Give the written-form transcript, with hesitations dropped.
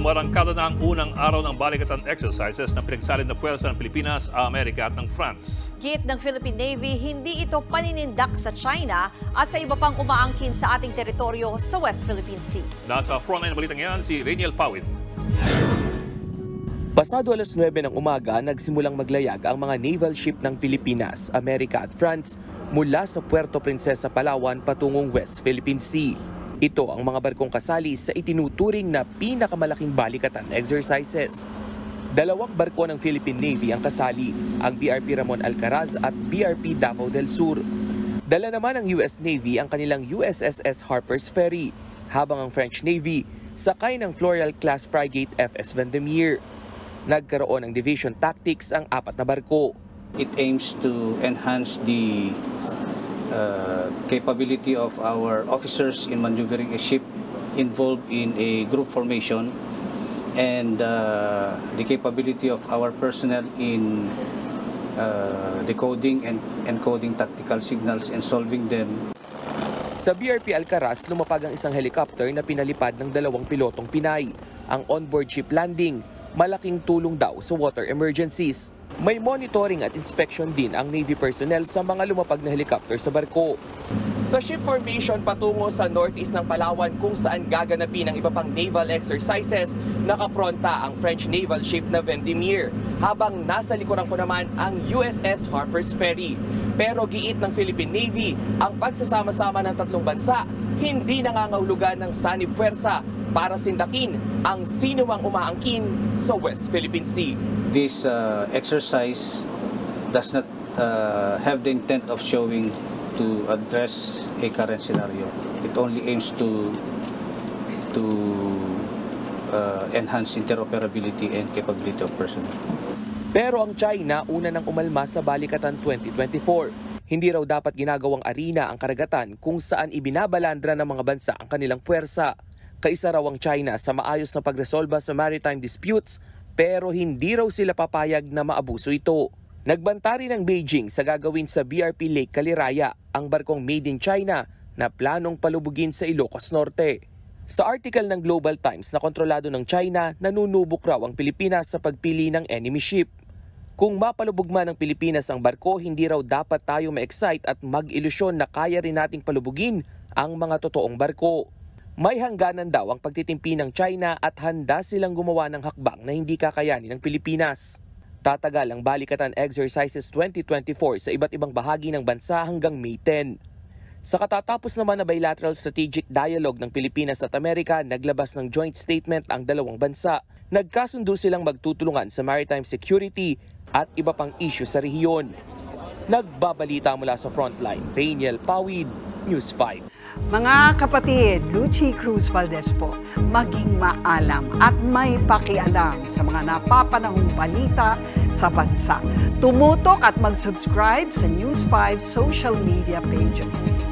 Umarangkada na ang unang araw ng balikatan exercises na pinagsalin na puwersa ng Pilipinas, Amerika at ng France. Git ng Philippine Navy, hindi ito paninindak sa China at sa iba pang umaangkin sa ating teritoryo sa West Philippine Sea. Nasa frontline ng balitang yan si Rainiel Pawid. Pasado alas 9 ng umaga, nagsimulang maglayag ang mga naval ship ng Pilipinas, Amerika at France mula sa Puerto Princesa, Palawan patungong West Philippine Sea. Ito ang mga barkong kasali sa itinuturing na pinakamalaking balikatan exercises. Dalawang barko ng Philippine Navy ang kasali, ang BRP Ramon Alcaraz at BRP Davao del Sur. Dala naman ng US Navy ang kanilang USSS Harper's Ferry, habang ang French Navy sakay ng Floreal-class frigate FS Vendémiaire. Nagkaroon ng division tactics ang apat na barko. It aims to enhance the capability of our officers in maneuvering a ship involved in a group formation and the capability of our personnel in decoding and encoding tactical signals and solving them. Sa BRP Alcaraz, lumapag ang isang helicopter na pinalipad ng dalawang pilotong Pinay. Ang onboard ship landing, malaking tulong daw sa water emergencies. May monitoring at inspection din ang Navy personnel sa mga lumapag na helicopter sa barko. Sa ship formation patungo sa northeast ng Palawan kung saan gaganapin ang iba pang naval exercises, nakapronta ang French naval ship na Vendémiaire, habang nasa likuran ko naman ang USS Harper's Ferry. Pero giit ng Philippine Navy, ang pagsasama-sama ng tatlong bansa hindi nangangahulugan ng sanib puwersa para sindakin ang sinuwang umaangkin sa West Philippine Sea. This exercise does not have the intent of showing to address a current scenario. It only aims to enhance interoperability and capability of personnel. Pero ang China una nang umalma sa Balikatan 2024. Hindi raw dapat ginagawang arena ang karagatan kung saan ibinabalandra ng mga bansa ang kanilang puwersa. Kaisa raw ang China sa maayos na pagresolba sa maritime disputes, pero hindi raw sila papayag na maabuso ito. Nagbanta rin ang Beijing sa gagawin sa BRP Lake Caliraya, ang barkong made in China na planong palubugin sa Ilocos Norte. Sa article ng Global Times na kontrolado ng China, nanunubok raw ang Pilipinas sa pagpili ng enemy ship. Kung mapalubog man ng Pilipinas ang barko, hindi raw dapat tayo ma-excite at mag-ilusyon na kaya rin nating palubugin ang mga totoong barko. May hangganan daw ang pagtitimpi ng China at handa silang gumawa ng hakbang na hindi kakayanin ng Pilipinas. Tatagal ang Balikatan Exercises 2024 sa iba't ibang bahagi ng bansa hanggang May 10. Sa katatapos naman na bilateral strategic dialogue ng Pilipinas at Amerika, naglabas ng joint statement ang dalawang bansa. Nagkasundo silang magtutulungan sa maritime security at iba pang issue sa rehiyon. Nagbabalita mula sa Frontline, Rainiel Pawid, News 5. Mga kapatid, Lucy Cruz Valdez po, maging maalam at may pakialam sa mga napapanahong balita sa bansa. Tumutok at mag-subscribe sa News 5 social media pages.